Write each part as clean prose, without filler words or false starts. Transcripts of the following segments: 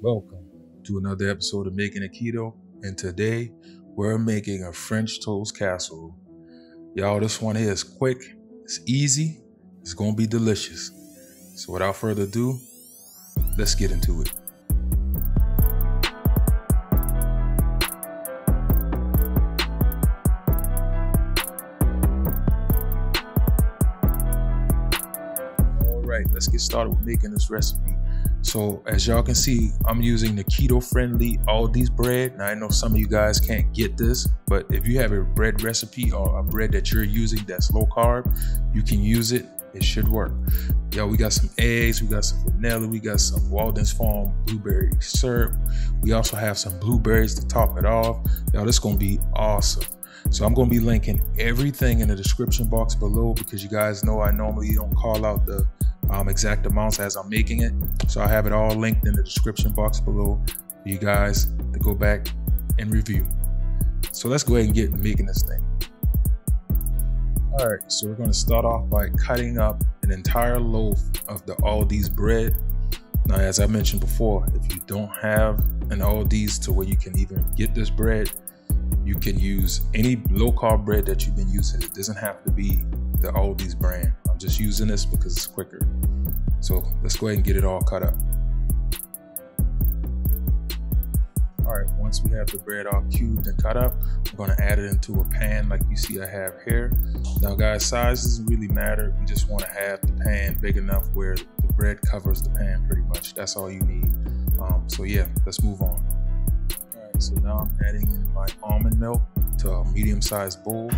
Welcome to another episode of Making a Keto, and today we're making a French toast casserole. Y'all, this one here is quick, it's easy, it's gonna be delicious. So without further ado, let's get into it. All right, let's get started with making this recipe. So as y'all can see, I'm using the keto-friendly Aldi's bread. Now I know some of you guys can't get this, but if you have a bread recipe or a bread that you're using that's low carb, you can use it. It should work. Yo, we got some eggs, we got some vanilla, we got some Walden's Farm blueberry syrup. We also have some blueberries to top it off. Yo, this is gonna be awesome. So I'm gonna be linking everything in the description box below because you guys know I normally don't call out the exact amounts as I'm making it. So I have it all linked in the description box below for you guys to go back and review. So let's go ahead and get making this thing. All right, so we're gonna start off by cutting up an entire loaf of the Aldi's bread. Now, as I mentioned before, if you don't have an Aldi's to where you can even get this bread, you can use any low carb bread that you've been using. It doesn't have to be the Aldi's brand. I'm just using this because it's quicker. So let's go ahead and get it all cut up. All right, once we have the bread all cubed and cut up, we're gonna add it into a pan like you see I have here. Now guys, size doesn't really matter. You just wanna have the pan big enough where the bread covers the pan pretty much. That's all you need. So yeah, let's move on. All right, so now I'm adding in my almond milk to a medium-sized bowl.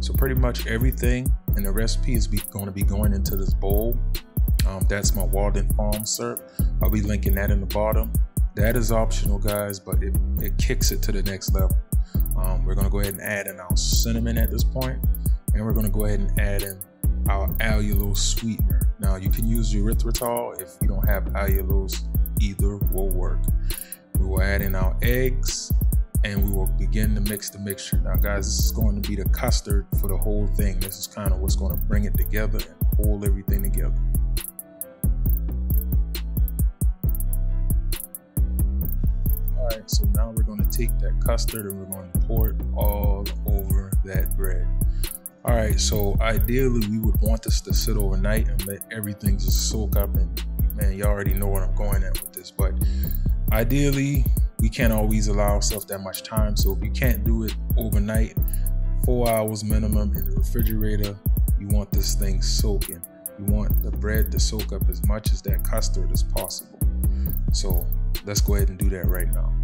So pretty much everything in the recipe is going to be going into this bowl. That's my Walden Farm syrup. I'll be linking that in the bottom. That is optional, guys, but it kicks it to the next level. We're going to go ahead and add in our cinnamon at this point, and we're going to go ahead and add in our allulose sweetener. Now, you can use erythritol. If you don't have allulose, either will work. We will add in our eggs, and we will begin to mix the mixture. Now guys, this is going to be the custard for the whole thing. This is kind of what's going to bring it together and hold everything together. All right, so now we're going to take that custard and we're going to pour it all over that bread. All right, so ideally we would want this to sit overnight and let everything just soak up. And man, you already know what I'm going at with this, but ideally we can't always allow ourselves that much time. So if you can't do it overnight, 4 hours minimum in the refrigerator, you want this thing soaking. You want the bread to soak up as much as that custard as possible. So let's go ahead and do that right now.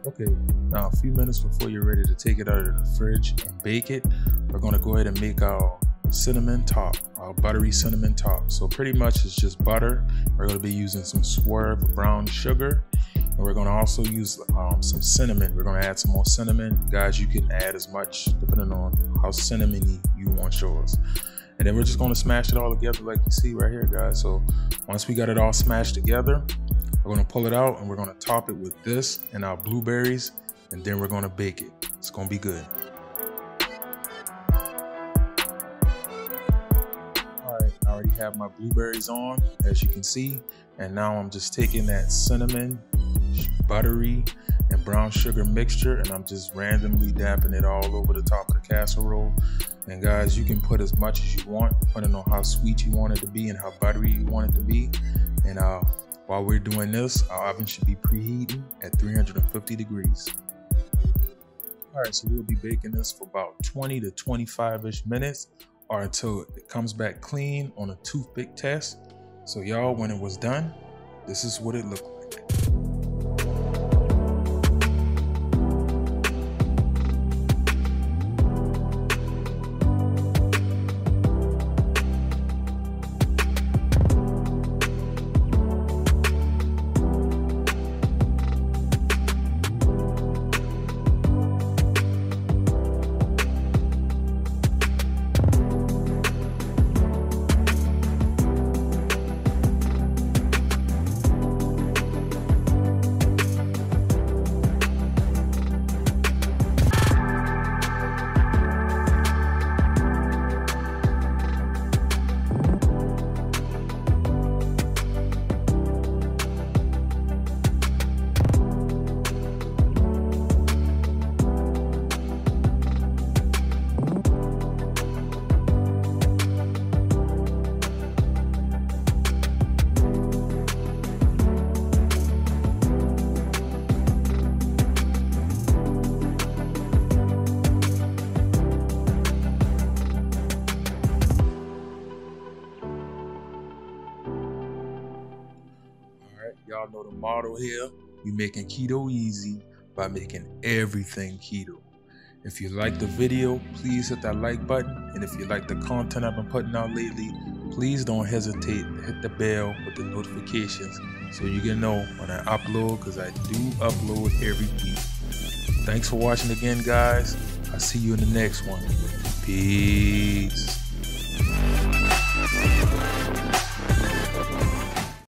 Okay, now a few minutes before you're ready to take it out of the fridge and bake it, we're going to go ahead and make our cinnamon top, our buttery cinnamon top. So pretty much it's just butter. We're going to be using some swerve brown sugar, and we're going to also use some cinnamon. We're going to add some more cinnamon. Guys, you can add as much depending on how cinnamony you want yours. And then we're just going to smash it all together like you see right here, guys. So once we got it all smashed together, we're going to pull it out and we're going to top it with this and our blueberries, and then we're going to bake it. It's going to be good. All right, I already have my blueberries on, as you can see, and now I'm just taking that cinnamon, buttery, and brown sugar mixture, and I'm just randomly dapping it all over the top of the casserole. And guys, you can put as much as you want, depending on how sweet you want it to be and how buttery you want it to be. And while we're doing this, our oven should be preheating at 350 degrees. All right, so we'll be baking this for about 20 to 25-ish minutes or until it comes back clean on a toothpick test. So y'all, when it was done, this is what it looked like. motto here. We making keto easy by making everything keto. If you like the video, please hit that like button. And if you like the content I've been putting out lately, please don't hesitate to hit the bell with the notifications so you can know when I upload, because I do upload every week. Thanks for watching again, guys. I'll see you in the next one. Peace.